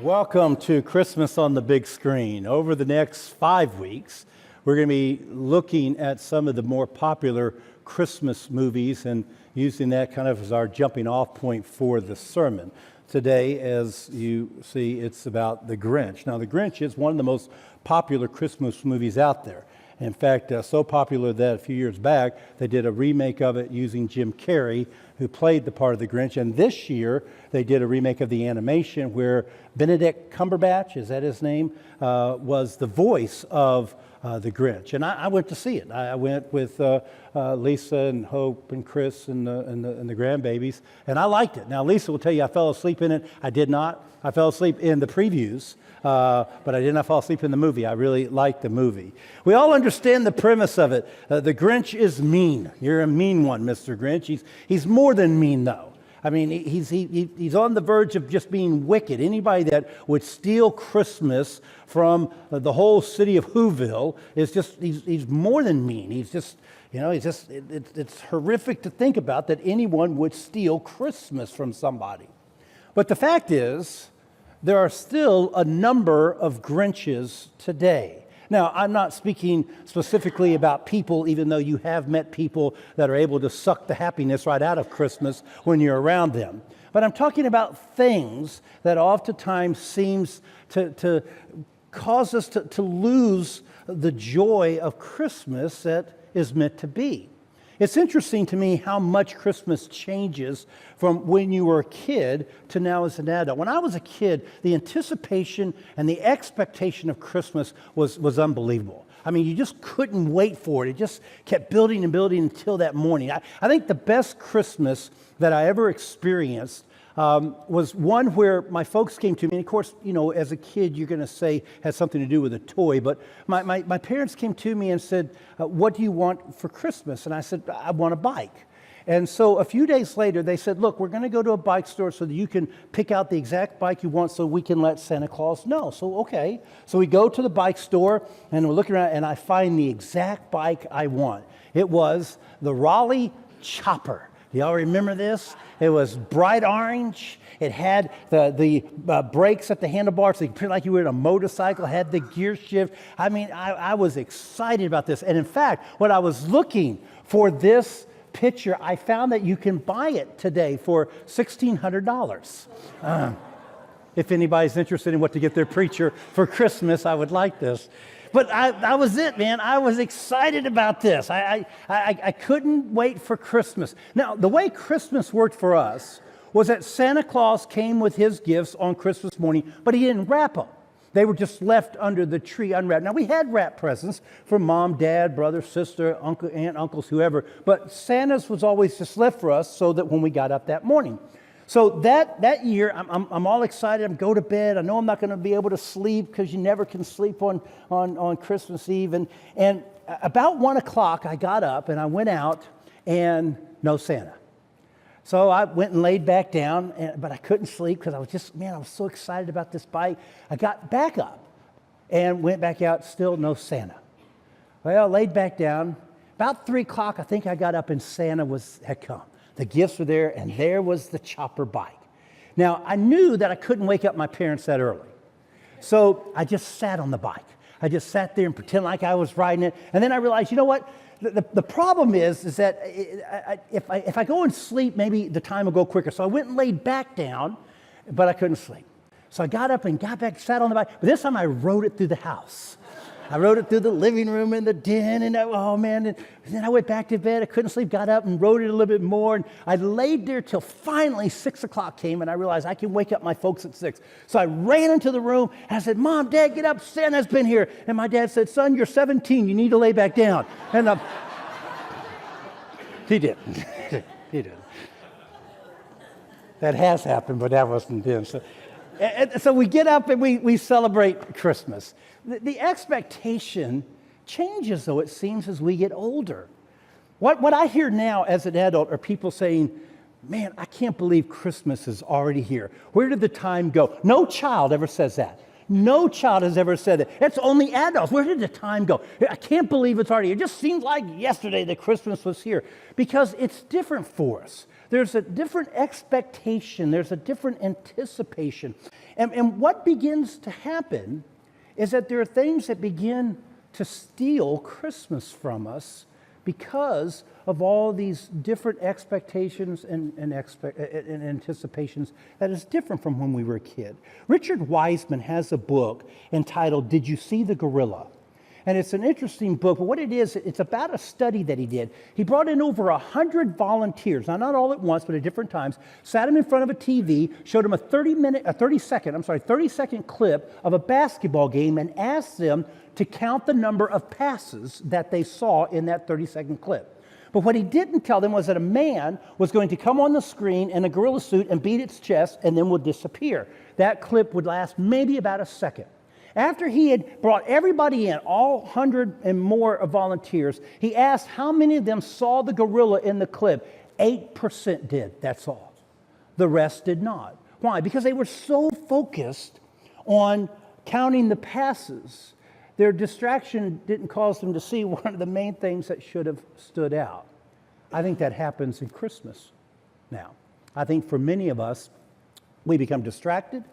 Welcome to Christmas on the Big Screen. Over the next 5 weeks, we're going to be looking at some of the more popular Christmas movies and using that kind of as our jumping off point for the sermon. Today, as you see, it's about The Grinch. Now, The Grinch is one of the most popular Christmas movies out there. In fact, so popular that a few years back, they did a remake of it using Jim Carrey, who played the part of the Grinch. And this year, they did a remake of the animation where Benedict Cumberbatch, is that his name, was the voice of the Grinch. And I went to see it. I went with Lisa and Hope and Chris and the grandbabies, and I liked it. Now, Lisa will tell you I fell asleep in it. I did not. I fell asleep in the previews, but I did not fall asleep in the movie. I really liked the movie. We all understand the premise of it. The Grinch is mean. You're a mean one, Mr. Grinch. He's more than mean, though. I mean, he's on the verge of just being wicked. Anybody that would steal Christmas from the whole city of Whoville is just, he's more than mean. He's just, it's horrific to think about that anyone would steal Christmas from somebody. But the fact is, there are still a number of Grinches today. Now, I'm not speaking specifically about people, even though you have met people that are able to suck the happiness right out of Christmas when you're around them. But I'm talking about things that oftentimes seems to cause us to lose the joy of Christmas that is meant to be. It's interesting to me how much Christmas changes from when you were a kid to now as an adult. When I was a kid, the anticipation and the expectation of Christmas was unbelievable. I mean, you just couldn't wait for it. It just kept building and building until that morning. I think the best Christmas that I ever experienced was one where my folks came to me. And of course, as a kid, you're going to say has something to do with a toy. But my parents came to me and said, what do you want for Christmas? And I said, I want a bike. And so a few days later, they said, look, we're going to go to a bike store so that you can pick out the exact bike you want so we can let Santa Claus know. So, okay. So we go to the bike store and we're looking around and I find the exact bike I want. It was the Raleigh Chopper. Y'all remember this? It was bright orange. It had the brakes at the handlebars, so you feel like you were in a motorcycle, had the gear shift. I mean, I was excited about this. And in fact, when I was looking for this picture, I found that you can buy it today for $1,600. If anybody's interested in what to get their preacher for Christmas, I would like this. But that was it, man. I was excited about this. I couldn't wait for Christmas. Now, the way Christmas worked for us was that Santa Claus came with his gifts on Christmas morning, but he didn't wrap them. They were just left under the tree unwrapped. Now, we had wrap presents for mom, dad, brother, sister, uncle, aunt, uncles, whoever. But Santa's was always just left for us so that when we got up that morning. So that year, I'm all excited. I go to bed. I know I'm not going to be able to sleep because you never can sleep on Christmas Eve. And about 1 o'clock, I got up and I went out and no Santa. So I went and laid back down, but I couldn't sleep because I was so excited about this bike. I got back up and went back out, still no Santa. Well, I laid back down. About 3 o'clock, I think I got up and Santa had come. The gifts were there, and there was the Chopper bike. Now, I knew that I couldn't wake up my parents that early. So I just sat on the bike. I just sat there and pretended like I was riding it. And then I realized, you know what? The problem is that if I go and sleep, maybe the time will go quicker. So I went and laid back down, but I couldn't sleep. So I got up and got back, sat on the bike. But this time I rode it through the house. I rode it through the living room and the den, and and then I went back to bed. I couldn't sleep, got up and rode it a little bit more, and I laid there till finally 6 o'clock came, and I realized I can wake up my folks at 6. So I ran into the room, and I said, Mom, Dad, get up, Santa's been here. And my dad said, son, you're 17, you need to lay back down. And he did. He did. That has happened, but that wasn't then. So we get up and we celebrate Christmas. The expectation changes, though, it seems, as we get older. What I hear now as an adult are people saying, man, I can't believe Christmas is already here. Where did the time go? No child ever says that. No child has ever said that. It's only adults. Where did the time go? I can't believe it's already. It just seems like yesterday that Christmas was here. Because it's different for us. There's a different expectation. There's a different anticipation. And what begins to happen is that there are things that begin to steal Christmas from us because of all these different expectations and anticipations that is different from when we were a kid. Richard Wiseman has a book entitled, Did You See the Gorilla? And it's an interesting book, but what it is, it's about a study that he did. He brought in over 100 volunteers, now not all at once, but at different times, sat them in front of a TV, showed them a 30-second clip of a basketball game and asked them to count the number of passes that they saw in that 30-second clip. But what he didn't tell them was that a man was going to come on the screen in a gorilla suit and beat its chest and then would disappear. That clip would last maybe about a second. After he had brought everybody in, all 100 and more of volunteers, he asked how many of them saw the gorilla in the clip. 8% did, that's all. The rest did not. Why? Because they were so focused on counting the passes. Their distraction didn't cause them to see one of the main things that should have stood out. I think that happens in Christmas now. I think for many of us, we become distracted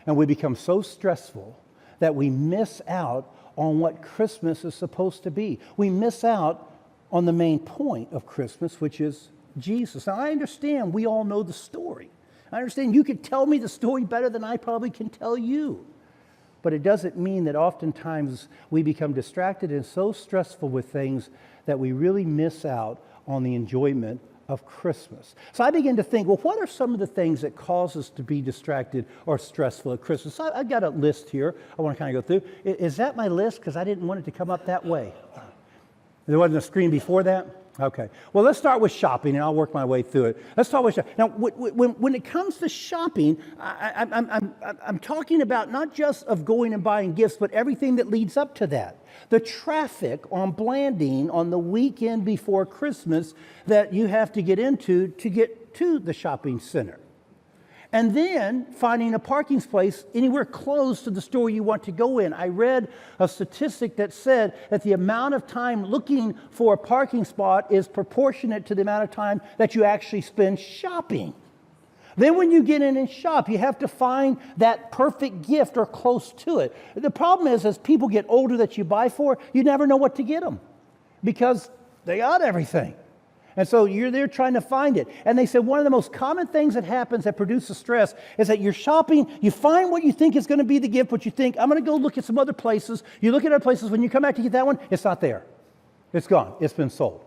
and we become so stressful that we miss out on what Christmas is supposed to be. We miss out on the main point of Christmas, which is Jesus. Now, I understand we all know the story. I understand you could tell me the story better than I probably can tell you. But it doesn't mean that oftentimes we become distracted and so stressful with things that we really miss out on the enjoyment of Christmas. So I began to think, well, what are some of the things that cause us to be distracted or stressful at Christmas? So I've got a list here I want to kind of go through. Is that my list? Because I didn't want it to come up that way. There wasn't a screen before that? Okay. Well, let's start with shopping, and I'll work my way through it. Let's start with shopping. Now, when it comes to shopping, I'm talking about not just of going and buying gifts, but everything that leads up to that. The traffic on Blanding on the weekend before Christmas that you have to get into to get to the shopping center. And then finding a parking place anywhere close to the store you want to go in. I read a statistic that said that the amount of time looking for a parking spot is proportionate to the amount of time that you actually spend shopping. Then when you get in and shop, you have to find that perfect gift or close to it. The problem is, as people get older that you buy for, you never know what to get them because they got everything. And so you're there trying to find it. And they said one of the most common things that happens that produces stress is that you're shopping, you find what you think is going to be the gift, but you think, I'm going to go look at some other places. You look at other places, when you come back to get that one, it's not there. It's gone. It's been sold.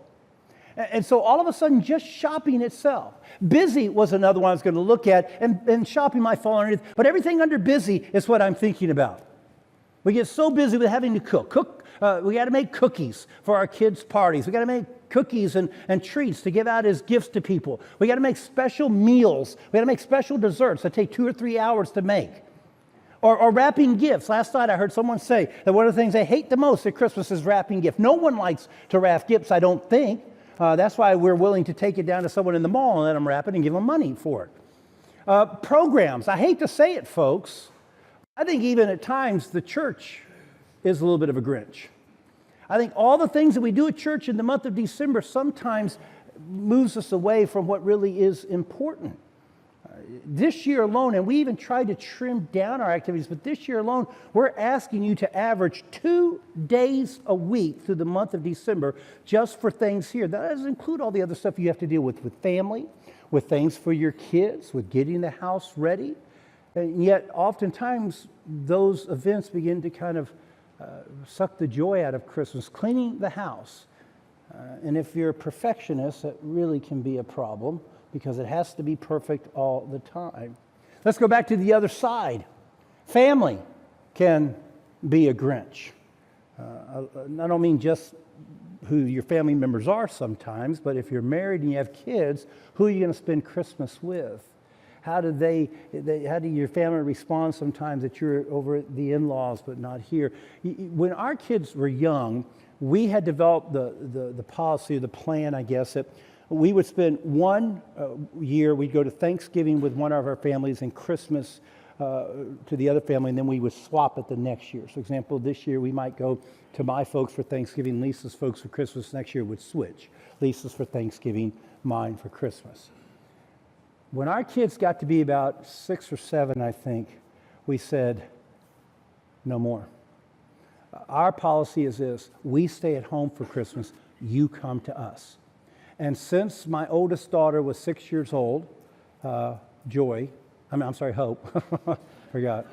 And so all of a sudden, just shopping itself. Busy was another one I was going to look at, and shopping might fall underneath. But everything under busy is what I'm thinking about. We get so busy with having to cook. We got to make cookies for our kids' parties. We got to make cookies and treats to give out as gifts to people. We got to make special meals. We got to make special desserts that take 2 or 3 hours to make. Or wrapping gifts. Last night I heard someone say that one of the things they hate the most at Christmas is wrapping gifts. No one likes to wrap gifts, I don't think. That's why we're willing to take it down to someone in the mall and let them wrap it and give them money for it. Programs. I hate to say it, folks. I think even at times the church is a little bit of a Grinch. I think all the things that we do at church in the month of December sometimes moves us away from what really is important. This year alone, and we even tried to trim down our activities, but this year alone, we're asking you to average 2 days a week through the month of December just for things here. That doesn't include all the other stuff you have to deal with family, with things for your kids, with getting the house ready. And yet, oftentimes, those events begin to kind of suck the joy out of Christmas. Cleaning the house. And if you're a perfectionist, that really can be a problem, because it has to be perfect all the time. Let's go back to the other side. Family can be a Grinch. I don't mean just who your family members are sometimes, but if you're married and you have kids, who are you going to spend Christmas with? How do your family respond sometimes that you're over at the in-laws but not here? When our kids were young, we had developed the policy or the plan, I guess, that we would spend one year, we'd go to Thanksgiving with one of our families and Christmas to the other family, and then we would swap it the next year. So, for example, this year we might go to my folks for Thanksgiving, Lisa's folks for Christmas. Next year would switch. Lisa's for Thanksgiving, mine for Christmas. When our kids got to be about 6 or 7, I think, we said, no more. Our policy is this: we stay at home for Christmas, you come to us. And since my oldest daughter was 6 years old, Hope. Forgot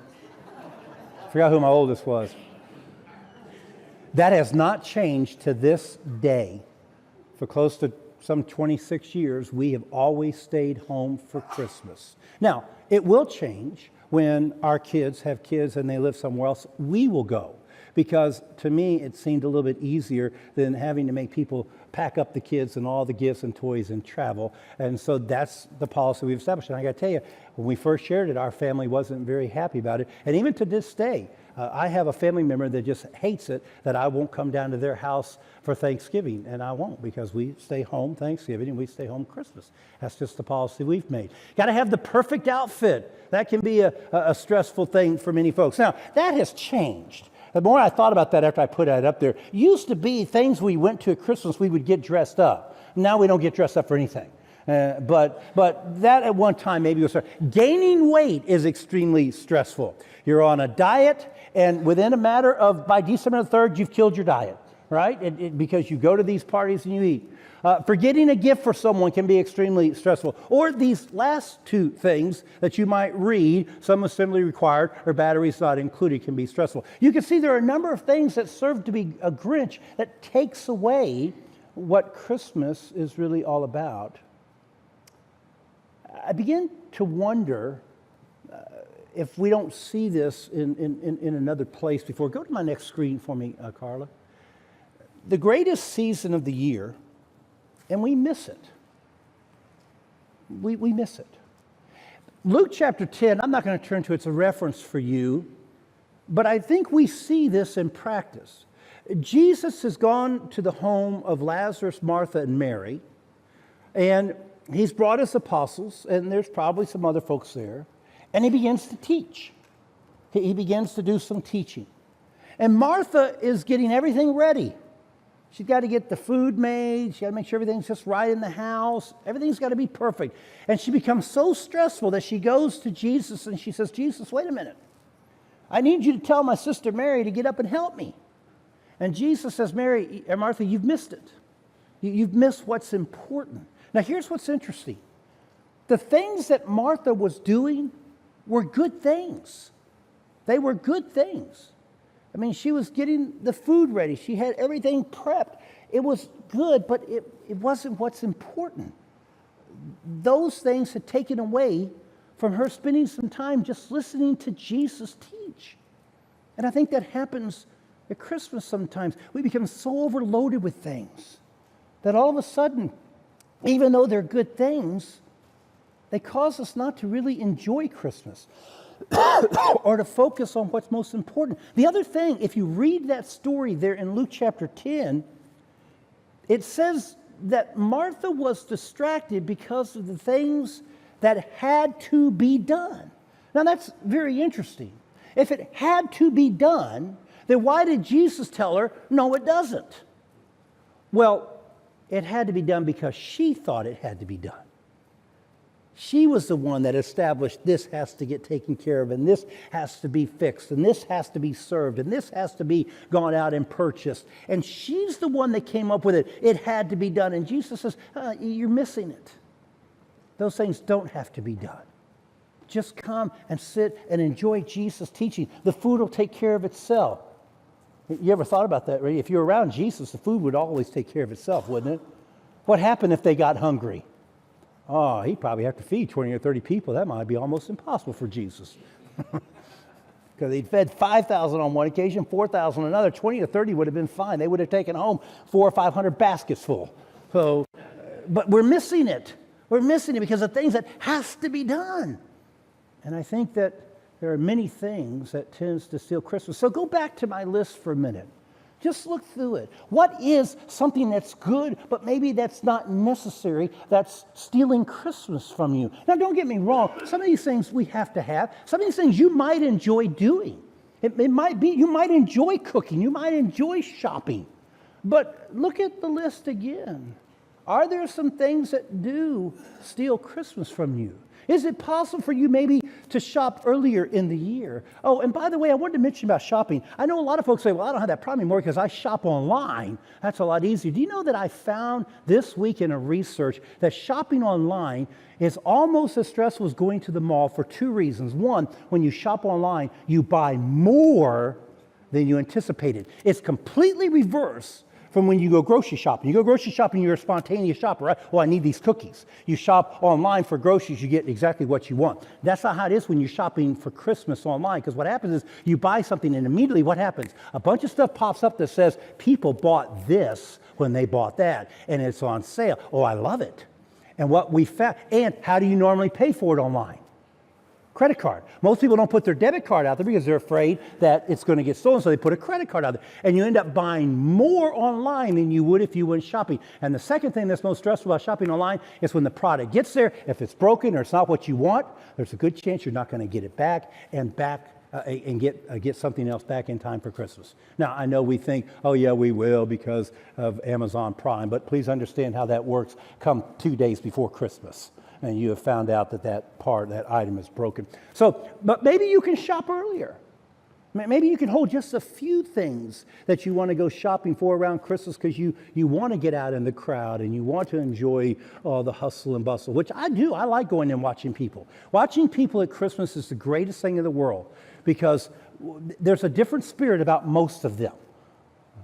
who my oldest was. That has not changed to this day. For close to some 26 years, we have always stayed home for Christmas. Now, it will change when our kids have kids and they live somewhere else. We will go. Because to me, it seemed a little bit easier than having to make people pack up the kids and all the gifts and toys and travel. And so that's the policy we've established. And I got to tell you, when we first shared it, our family wasn't very happy about it. And even to this day, I have a family member that just hates it that I won't come down to their house for Thanksgiving. And I won't, because we stay home Thanksgiving and we stay home Christmas. That's just the policy we've made. Got to have the perfect outfit. That can be a stressful thing for many folks. Now, that has changed. The more I thought about that after I put that up there, used to be things we went to at Christmas, we would get dressed up. Now we don't get dressed up for anything. But that at one time maybe was. Gaining weight is extremely stressful. You're on a diet, and within a matter of, by December the 3rd, you've killed your diet, right? Because you go to these parties and you eat. Forgetting a gift for someone can be extremely stressful. Or these last two things that you might read, some assembly required or batteries not included, can be stressful. You can see there are a number of things that serve to be a Grinch that takes away what Christmas is really all about. I begin to wonder if we don't see this in another place before. Go to my next screen for me, Carla. The greatest season of the year, and we miss it. We miss it. Luke chapter 10, I'm not going to turn to it. It's a reference for you. But I think we see this in practice. Jesus has gone to the home of Lazarus, Martha, and Mary. And he's brought his apostles, and there's probably some other folks there. And he begins to teach. He begins to do some teaching. And Martha is getting everything ready. She's got to get the food made. She's got to make sure everything's just right in the house. Everything's got to be perfect. And she becomes so stressful that she goes to Jesus and she says, Jesus, wait a minute. I need you to tell my sister Mary to get up and help me. And Jesus says, Martha, you've missed it. You've missed what's important. Now, here's what's interesting. The things that Martha was doing were good things. They were good things. I mean, she was getting the food ready. She had everything prepped. It was good, but it wasn't what's important. Those things had taken away from her spending some time just listening to Jesus teach. And I think that happens at Christmas sometimes. We become so overloaded with things that all of a sudden, even though they're good things, they cause us not to really enjoy Christmas. Or to focus on what's most important. The other thing, if you read that story there in Luke chapter 10, it says that Martha was distracted because of the things that had to be done. Now that's very interesting. If it had to be done, then why did Jesus tell her, no, it doesn't? Well, it had to be done because she thought it had to be done. She was the one that established this has to get taken care of, and this has to be fixed, and this has to be served, and this has to be gone out and purchased. And she's the one that came up with it. It had to be done. And Jesus says, you're missing it. Those things don't have to be done. Just come and sit and enjoy Jesus' teaching. The food will take care of itself. You ever thought about that, right? If you're around Jesus, the food would always take care of itself, wouldn't it? What happened if they got hungry? Oh, he'd probably have to feed 20 or 30 people. That might be almost impossible for Jesus. Because he'd fed 5,000 on one occasion, 4,000 on another. 20 or 30 would have been fine. They would have taken home 400 or 500 baskets full. So, but we're missing it. We're missing it because of things that has to be done. And I think that there are many things that tends to steal Christmas. So go back to my list for a minute. Just look through it. What is something that's good, but maybe that's not necessary, that's stealing Christmas from you? Now, don't get me wrong. Some of these things we have to have. Some of these things you might enjoy doing. It might be, you might enjoy cooking. You might enjoy shopping. But look at the list again. Are there some things that do steal Christmas from you? Is it possible for you maybe to shop earlier in the year? Oh, and by the way, I wanted to mention about shopping. I know a lot of folks say, well, I don't have that problem anymore because I shop online. That's a lot easier. Do you know that I found this week in a research that shopping online is almost as stressful as going to the mall for two reasons. One, when you shop online, you buy more than you anticipated. It's completely reverse from when you go grocery shopping. You go grocery shopping, you're a spontaneous shopper, right? Well, I need these cookies. You shop online for groceries, you get exactly what you want. That's not how it is when you're shopping for Christmas online, because what happens is you buy something and immediately what happens? A bunch of stuff pops up that says people bought this when they bought that, and it's on sale. Oh, I love it. And what we found, and how do you normally pay for it online? Credit card. Most people don't put their debit card out there because they're afraid that it's going to get stolen, so they put a credit card out there. And you end up buying more online than you would if you went shopping. And the second thing that's most stressful about shopping online is when the product gets there, if it's broken or it's not what you want, there's a good chance you're not going to get it back and get something else back in time for Christmas. Now, I know we think, oh yeah, we will because of Amazon Prime, but please understand how that works come 2 days before Christmas. And you have found out that item is broken. So, but maybe you can shop earlier. Maybe you can hold just a few things that you want to go shopping for around Christmas because you want to get out in the crowd and you want to enjoy all the hustle and bustle, which I do. I like going and watching people. Watching people at Christmas is the greatest thing in the world because there's a different spirit about most of them.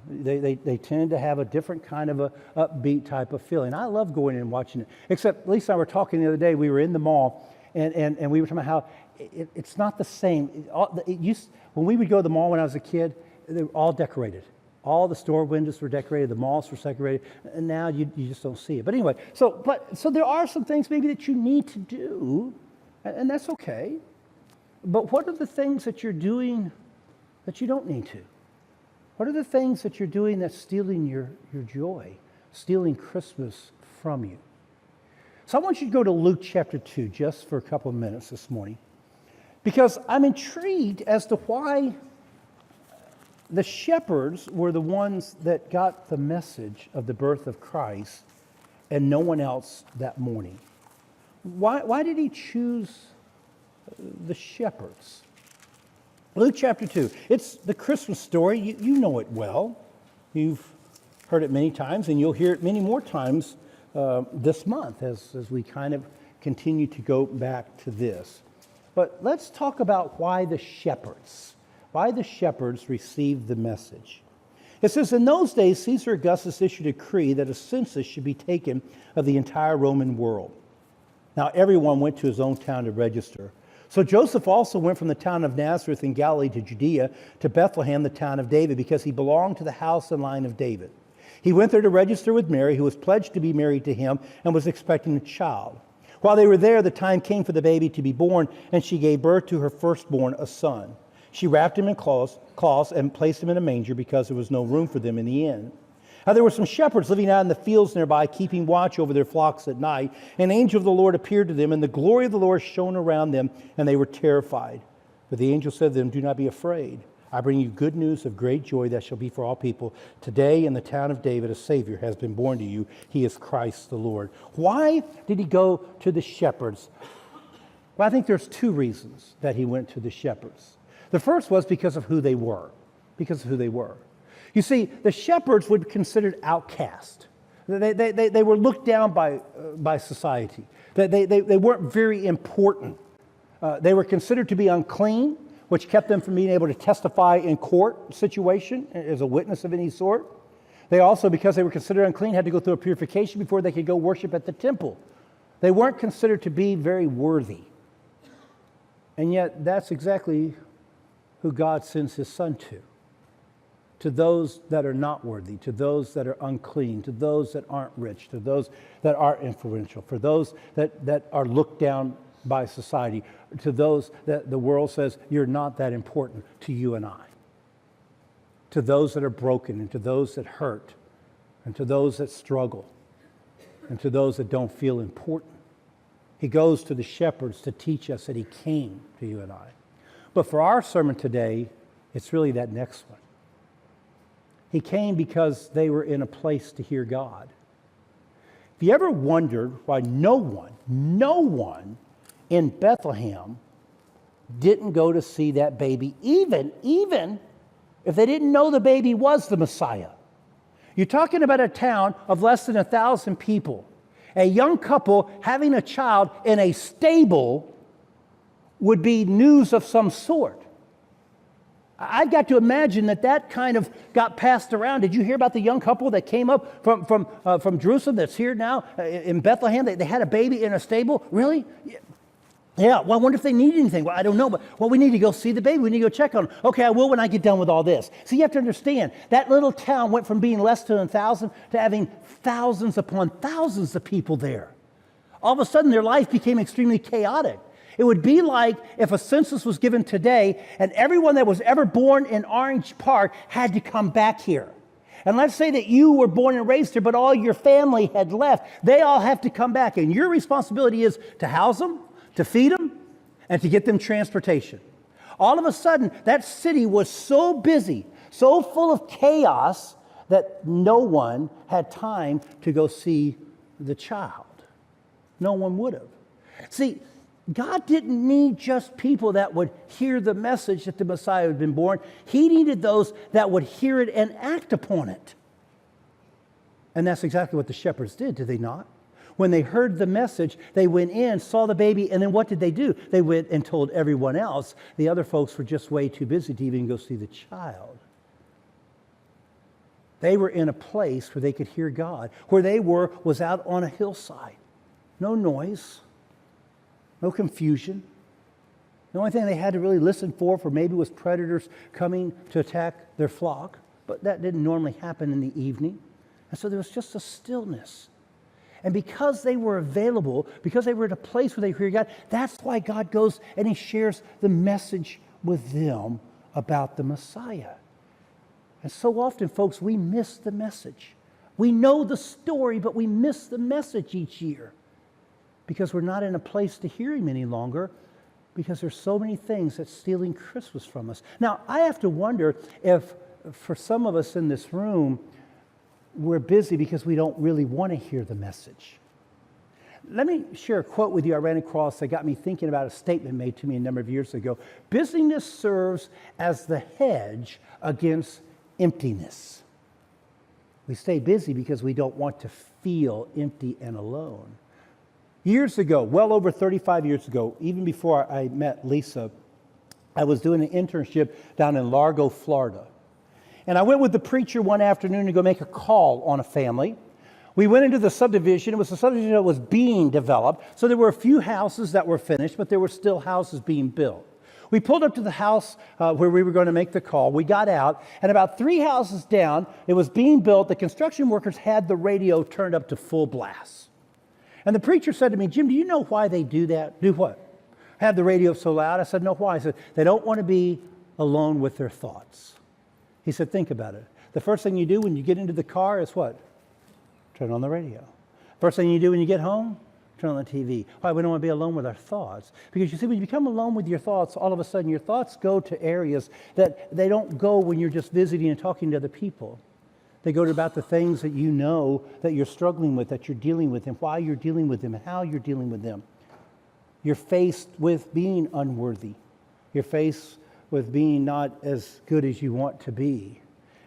They tend to have a different kind of a upbeat type of feeling. I love going in and watching it. Except Lisa and I were talking the other day. We were in the mall, and we were talking about how it's not the same. When we would go to the mall when I was a kid, they were all decorated. All the store windows were decorated. The malls were decorated. And now you just don't see it. But anyway, so there are some things maybe that you need to do, and that's okay. But what are the things that you're doing that you don't need to? What are the things that you're doing that's stealing your joy, stealing Christmas from you? So I want you to go to Luke chapter 2 just for a couple of minutes this morning, because I'm intrigued as to why the shepherds were the ones that got the message of the birth of Christ and no one else that morning. Why did he choose the shepherds? Luke chapter 2. It's the Christmas story. You know it well. You've heard it many times, and you'll hear it many more times this month as we kind of continue to go back to this. But let's talk about why the shepherds received the message. It says, in those days, Caesar Augustus issued a decree that a census should be taken of the entire Roman world. Now, everyone went to his own town to register. So Joseph also went from the town of Nazareth in Galilee to Judea, to Bethlehem, the town of David, because he belonged to the house and line of David. He went there to register with Mary, who was pledged to be married to him and was expecting a child. While they were there, the time came for the baby to be born, and she gave birth to her firstborn, a son. She wrapped him in cloths and placed him in a manger because there was no room for them in the inn. Now there were some shepherds living out in the fields nearby, keeping watch over their flocks at night. An angel of the Lord appeared to them, and the glory of the Lord shone around them, and they were terrified. But the angel said to them, do not be afraid. I bring you good news of great joy that shall be for all people. Today in the town of David, a Savior has been born to you. He is Christ the Lord. Why did he go to the shepherds? Well, I think there's two reasons that he went to the shepherds. The first was because of who they were. You see, the shepherds were considered outcast. They were looked down by society. They weren't very important. They were considered to be unclean, which kept them from being able to testify in court situation as a witness of any sort. They also, because they were considered unclean, had to go through a purification before they could go worship at the temple. They weren't considered to be very worthy. And yet, that's exactly who God sends his son to those that are not worthy, to those that are unclean, to those that aren't rich, to those that are influential, for those that are looked down by society, to those that the world says you're not that important, to you and I. to those that are broken, and to those that hurt, and to those that struggle, and to those that don't feel important. He goes to the shepherds to teach us that he came to you and I. But for our sermon today, it's really that next one. He came because they were in a place to hear God. If you ever wondered why no one in Bethlehem didn't go to see that baby, even if they didn't know the baby was the Messiah. You're talking about a town of less than 1,000 people. A young couple having a child in a stable would be news of some sort. I've got to imagine that kind of got passed around. Did you hear about the young couple that came up from Jerusalem that's here now in Bethlehem? They had a baby in a stable? Really? Yeah, well, I wonder if they need anything. Well, I don't know, but we need to go see the baby. We need to go check on him. Okay, I will when I get done with all this. So you have to understand, that little town went from being less than 1,000 to having thousands upon thousands of people there. All of a sudden, their life became extremely chaotic. It would be like if a census was given today and everyone that was ever born in Orange Park had to come back here. And let's say that you were born and raised here, but all your family had left. They all have to come back. And your responsibility is to house them, to feed them, and to get them transportation. All of a sudden, that city was so busy, so full of chaos, that no one had time to go see the child. No one would have. See, God didn't need just people that would hear the message that the Messiah had been born. He needed those that would hear it and act upon it. And that's exactly what the shepherds did they not? When they heard the message, they went in, saw the baby, and then what did they do? They went and told everyone else. The other folks were just way too busy to even go see the child. They were in a place where they could hear God. Where they were was out on a hillside. No noise. No confusion. The only thing they had to really listen for maybe was predators coming to attack their flock. But that didn't normally happen in the evening. And so there was just a stillness. And because they were available, because they were at a place where they hear God, that's why God goes and he shares the message with them about the Messiah. And so often, folks, we miss the message. We know the story, but we miss the message each year because we're not in a place to hear him any longer because there's so many things that's stealing Christmas from us. Now, I have to wonder if for some of us in this room, we're busy because we don't really want to hear the message. Let me share a quote with you I ran across that got me thinking about a statement made to me a number of years ago. Busyness serves as the hedge against emptiness. We stay busy because we don't want to feel empty and alone. Years ago, well over 35 years ago, even before I met Lisa, I was doing an internship down in Largo, Florida. And I went with the preacher one afternoon to go make a call on a family. We went into the subdivision. It was a subdivision that was being developed. So there were a few houses that were finished, but there were still houses being built. We pulled up to the house where we were going to make the call. We got out, and about 3 houses down, it was being built. The construction workers had the radio turned up to full blast. And the preacher said to me, "Jim, do you know why they do that?" "Do what?" "Have the radio so loud." I said, "No, why?" He said, "They don't want to be alone with their thoughts." He said, "Think about it. The first thing you do when you get into the car is what? Turn on the radio. First thing you do when you get home? Turn on the TV. Why? We don't want to be alone with our thoughts. Because you see, when you become alone with your thoughts, all of a sudden your thoughts go to areas that they don't go when you're just visiting and talking to other people. They go to about the things that you know that you're struggling with, that you're dealing with, and why you're dealing with them, and how you're dealing with them. You're faced with being unworthy. You're faced with being not as good as you want to be.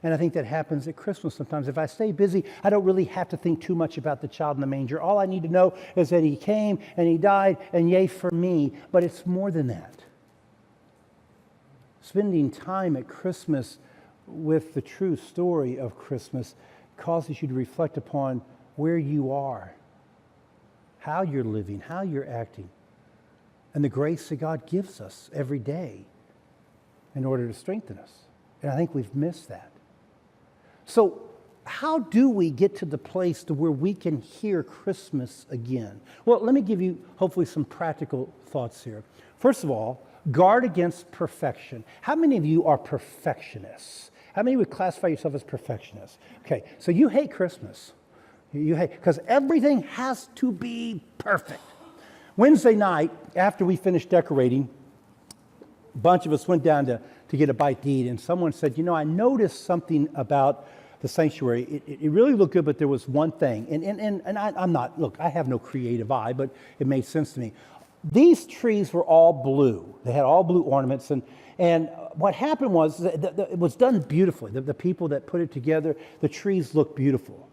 And I think that happens at Christmas sometimes. If I stay busy, I don't really have to think too much about the child in the manger. All I need to know is that he came and he died, and yay for me. But it's more than that. Spending time at Christmas with the true story of Christmas causes you to reflect upon where you are, how you're living, how you're acting, and the grace that God gives us every day in order to strengthen us. And I think we've missed that. So how do we get to the place to where we can hear Christmas again? Well, let me give you hopefully some practical thoughts here. First of all, guard against perfection. How many of you are perfectionists? How many would classify yourself as perfectionists? Okay, so you hate Christmas. You hate, because everything has to be perfect. Wednesday night, after we finished decorating, a bunch of us went down to get a bite to eat, and someone said, I noticed something about the sanctuary. It really looked good, but there was one thing. And I'm not, look, I have no creative eye, but it made sense to me. These trees were all blue. They had all blue ornaments, and what happened was it was done beautifully. The people that put it together, the trees looked beautiful.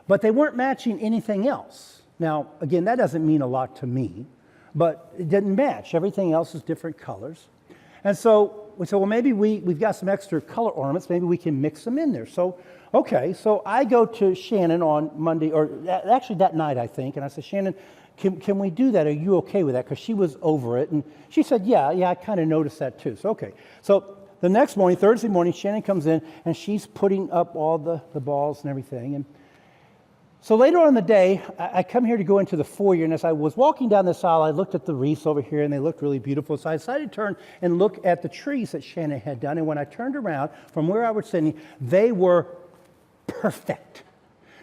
But they weren't matching anything else. Now, again, that doesn't mean a lot to me, but it didn't match. Everything else is different colors. And so we said, well, maybe we've got some extra color ornaments. Maybe we can mix them in there. So, okay, so I go to Shannon on Monday, or actually that night, I think, and I said, Shannon, can we do that? Are you okay with that? Because she was over it. And she said, yeah, I kind of noticed that too. So, okay. So the next morning, Thursday morning, Shannon comes in, and she's putting up all the balls and everything. And so later on in the day, I come here to go into the foyer, and as I was walking down this aisle, I looked at the wreaths over here, and they looked really beautiful. So I decided to turn and look at the trees that Shannon had done. And when I turned around from where I was sitting, they were perfect.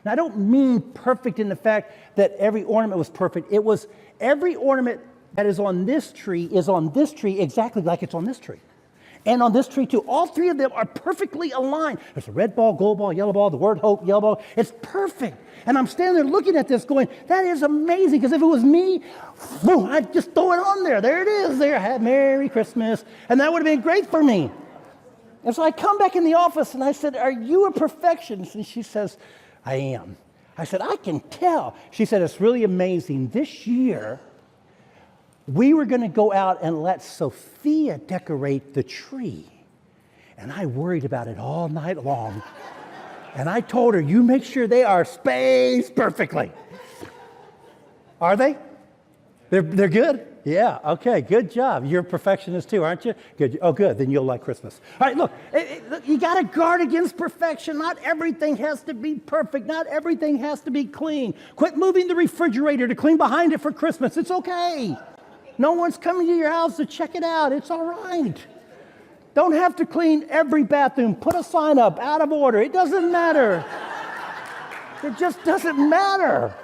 Now, I don't mean perfect in the fact that every ornament was perfect. It was every ornament that is on this tree exactly like it's on this tree. And on this tree, too. All three of them are perfectly aligned. There's a red ball, gold ball, yellow ball, the word hope, yellow ball. It's perfect. And I'm standing there looking at this going, that is amazing. Because if it was me, boom, I'd just throw it on there. There it is. There, have Merry Christmas. And that would have been great for me. And so I come back in the office and I said, are you a perfectionist? And she says, I am. I said, I can tell. She said, it's really amazing. This year, we were going to go out and let Sophia decorate the tree. And I worried about it all night long. And I told her, you make sure they are spaced perfectly. Are they? They're good? Yeah, okay, good job. You're a perfectionist too, aren't you? Good. Oh, good, then you'll like Christmas. All right, look, you got to guard against perfection. Not everything has to be perfect. Not everything has to be clean. Quit moving the refrigerator to clean behind it for Christmas. It's okay. No one's coming to your house to check it out. It's all right. Don't have to clean every bathroom. Put a sign up, out of order. It doesn't matter. It just doesn't matter.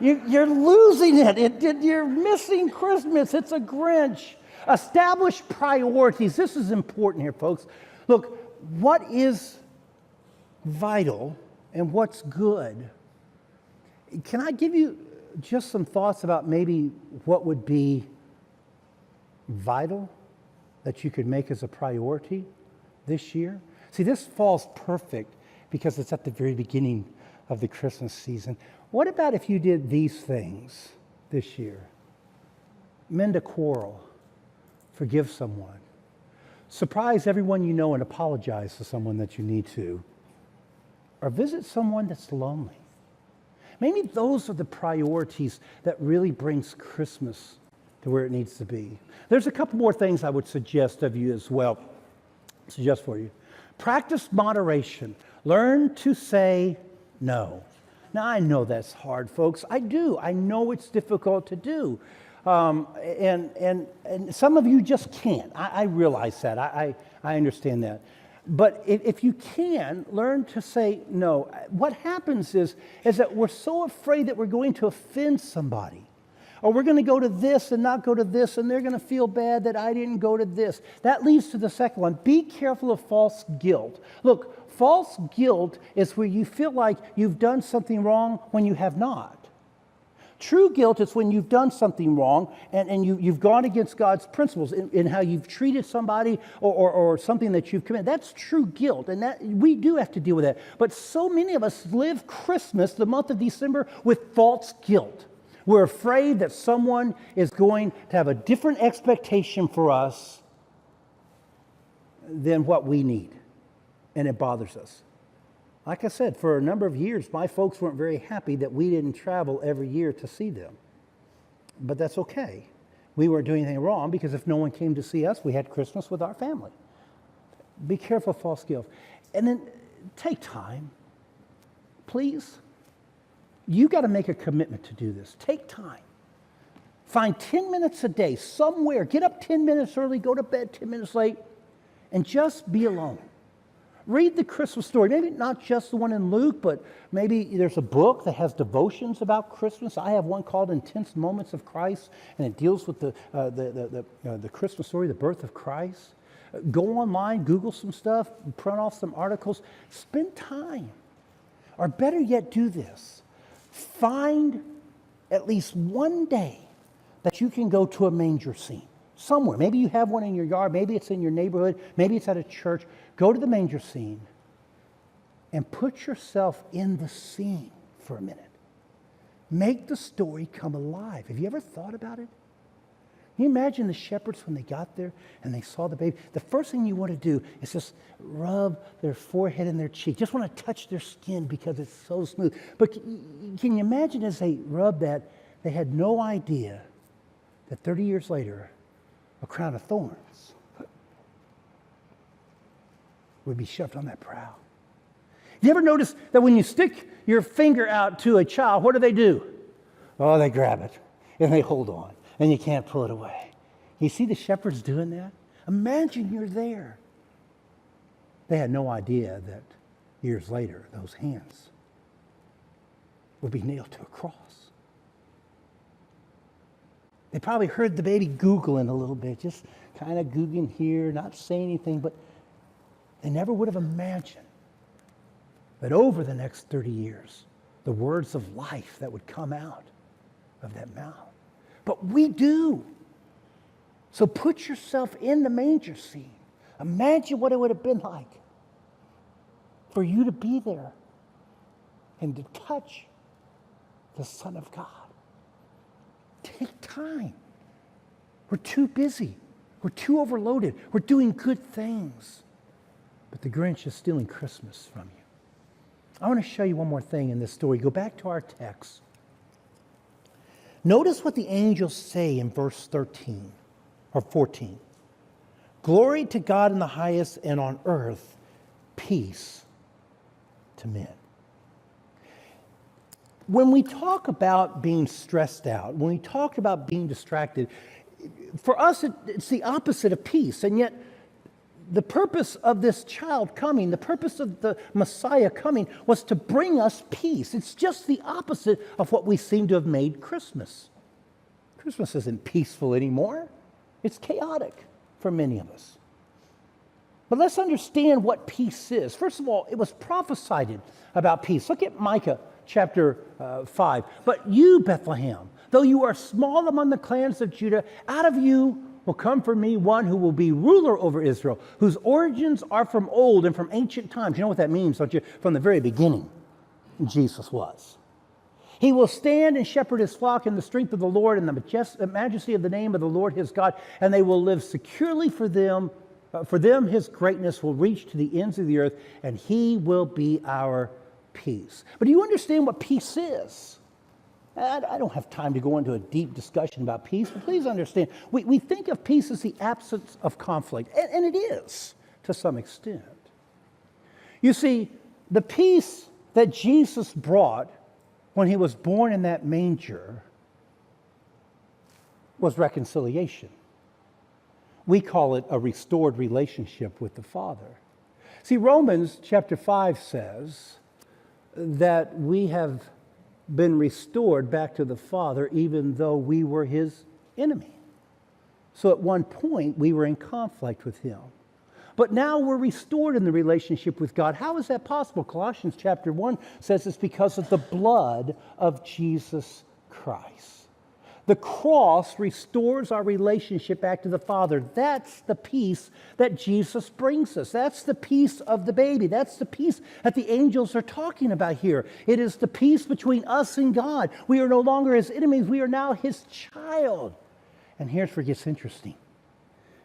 You're losing it. You're missing Christmas. It's a Grinch. Establish priorities. This is important here, folks. Look, what is vital and what's good? Can I give you just some thoughts about maybe what would be vital that you could make as a priority this year? See, this falls perfect because it's at the very beginning of the Christmas season. What about if you did these things this year? Mend a quarrel, forgive someone, surprise everyone you know and apologize to someone that you need to, or visit someone that's lonely. Maybe those are the priorities that really brings Christmas to where it needs to be. There's a couple more things I would suggest of you as well. Suggest for you. Practice moderation. Learn to say no. Now, I know that's hard, folks. I do. I know it's difficult to do. And some of you just can't. I realize that. I understand that. But if you can, learn to say no. What happens is that we're so afraid that we're going to offend somebody. Or we're going to go to this and not go to this, and they're going to feel bad that I didn't go to this. That leads to the second one. Be careful of false guilt. Look, false guilt is where you feel like you've done something wrong when you have not. True guilt is when you've done something wrong and you've gone against God's principles in how you've treated somebody or something that you've committed. That's true guilt, and that we do have to deal with that. But so many of us live Christmas, the month of December, with false guilt. We're afraid that someone is going to have a different expectation for us than what we need, and it bothers us. Like I said, for a number of years, my folks weren't very happy that we didn't travel every year to see them. But that's okay. We weren't doing anything wrong because if no one came to see us, we had Christmas with our family. Be careful of false guilt. And then take time, please. You got to make a commitment to do this. Take time. Find 10 minutes a day somewhere. Get up 10 minutes early, go to bed 10 minutes late, and just be alone. Read the Christmas story. Maybe not just the one in Luke, but maybe there's a book that has devotions about Christmas. I have one called Intense Moments of Christ, and it deals with the Christmas story, the birth of Christ. Go online, Google some stuff, print off some articles. Spend time. Or better yet, do this. Find at least one day that you can go to a manger scene somewhere. Maybe you have one in your yard. Maybe it's in your neighborhood. Maybe it's at a church. Go to the manger scene and put yourself in the scene for a minute. Make the story come alive. Have you ever thought about it? Can you imagine the shepherds when they got there and they saw the baby? The first thing you want to do is just rub their forehead and their cheek. Just want to touch their skin because it's so smooth. But can you imagine as they rubbed that, they had no idea that 30 years later, a crown of thorns would be shoved on that brow. You ever notice that when you stick your finger out to a child, what do? Oh, they grab it and they hold on. And you can't pull it away. You see the shepherds doing that? Imagine you're there. They had no idea that years later, those hands would be nailed to a cross. They probably heard the baby Googling a little bit, just kind of Googling here, not saying anything, but they never would have imagined that over the next 30 years, the words of life that would come out of that mouth. But we do. So put yourself in the manger scene. Imagine what it would have been like for you to be there and to touch the Son of God. Take time. We're too busy. We're too overloaded. We're doing good things. But the Grinch is stealing Christmas from you. I want to show you one more thing in this story. Go back to our text. Notice what the angels say in verse 13 or 14. Glory to God in the highest, and on earth, peace to men. When we talk about being stressed out, when we talk about being distracted, for us it's the opposite of peace. And yet the purpose of this child coming, the purpose of the Messiah coming, was to bring us peace. It's just the opposite of what we seem to have made Christmas. Christmas isn't peaceful anymore. It's chaotic for many of us. But let's understand what peace is. First of all, it was prophesied about peace. Look at Micah chapter 5. But you, Bethlehem, though you are small among the clans of Judah, out of you will come for me one who will be ruler over Israel, whose origins are from old and from ancient times. You know what that means, don't you? From the very beginning, Jesus was. He will stand and shepherd his flock in the strength of the Lord and the majesty of the name of the Lord his God, and they will live securely for them. For them, his greatness will reach to the ends of the earth, and he will be our peace. But do you understand what peace is? I don't have time to go into a deep discussion about peace, but please understand, we think of peace as the absence of conflict, and it is to some extent. You see, the peace that Jesus brought when he was born in that manger was reconciliation. We call it a restored relationship with the Father. See, Romans chapter 5 says that we have been restored back to the Father even though we were his enemy. So at one point we were in conflict with him. But now we're restored in the relationship with God. How is that possible? Colossians chapter 1 says it's because of the blood of Jesus Christ. The cross restores our relationship back to the Father. That's the peace that Jesus brings us. That's the peace of the baby. That's the peace that the angels are talking about here. It is the peace between us and God. We are no longer his enemies. We are now his child. And here's where it gets interesting.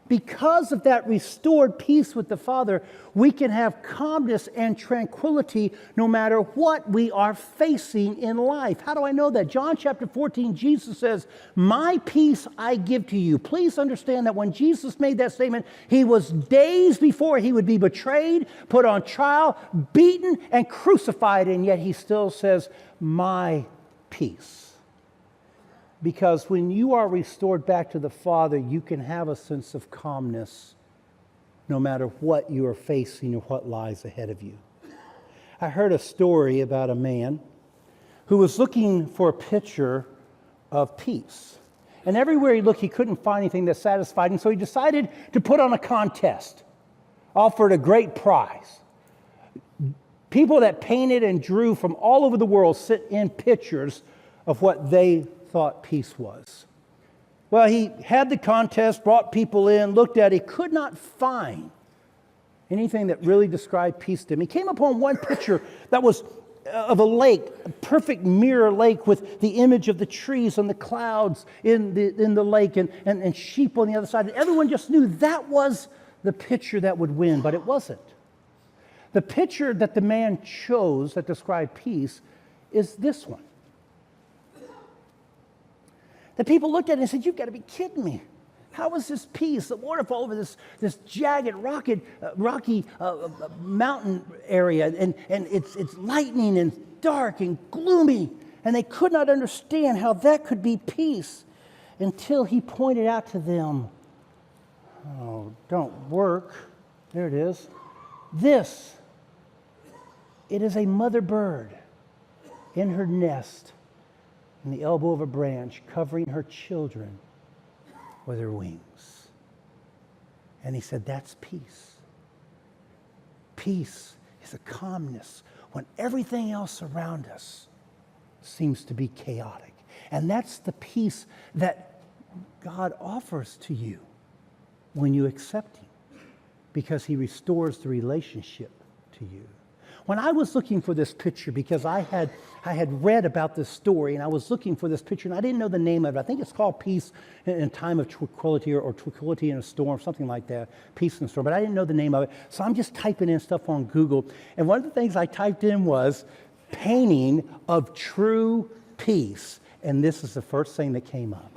Because of that restored peace with the Father, we can have calmness and tranquility no matter what we are facing in life. How do I know that? John chapter 14, Jesus says, "My peace I give to you." Please understand that when Jesus made that statement, he was days before he would be betrayed, put on trial, beaten, and crucified, and yet he still says, "My peace." Because when you are restored back to the Father, you can have a sense of calmness no matter what you are facing or what lies ahead of you. I heard a story about a man who was looking for a picture of peace. And everywhere he looked, he couldn't find anything that satisfied him, so he decided to put on a contest, offered a great prize. People that painted and drew from all over the world sent in pictures of what they thought peace was. Well, he had the contest, brought people in, looked at it, he could not find anything that really described peace to him. He came upon one picture that was of a lake, a perfect mirror lake with the image of the trees and the clouds in the lake and sheep on the other side. And everyone just knew that was the picture that would win, but it wasn't. The picture that the man chose that described peace is this one. The people looked at it and said, "You've got to be kidding me. How is this peace? The waterfall over this jagged, rocky mountain area, and it's lightning and dark and gloomy." And they could not understand how that could be peace until he pointed out to them, "Oh, don't work. There it is. It is a mother bird in her nest in the elbow of a branch, covering her children with her wings." And he said, that's peace. Peace is a calmness when everything else around us seems to be chaotic. And that's the peace that God offers to you when you accept Him, because He restores the relationship to you. When I was looking for this picture, because I had read about this story, and I was looking for this picture, and I didn't know the name of it. I think it's called Peace in a Time of Tranquility, or Tranquility in a Storm, something like that. Peace in a Storm, but I didn't know the name of it. So I'm just typing in stuff on Google, and one of the things I typed in was painting of true peace, and this is the first thing that came up.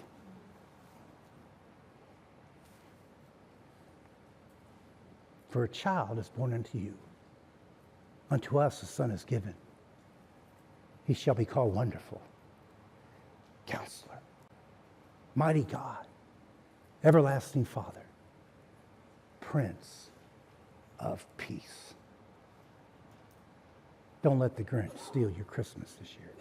For a child is born unto you. Unto us a son is given. He shall be called Wonderful, Counselor, Mighty God, Everlasting Father, Prince of Peace. Don't let the Grinch steal your Christmas this year.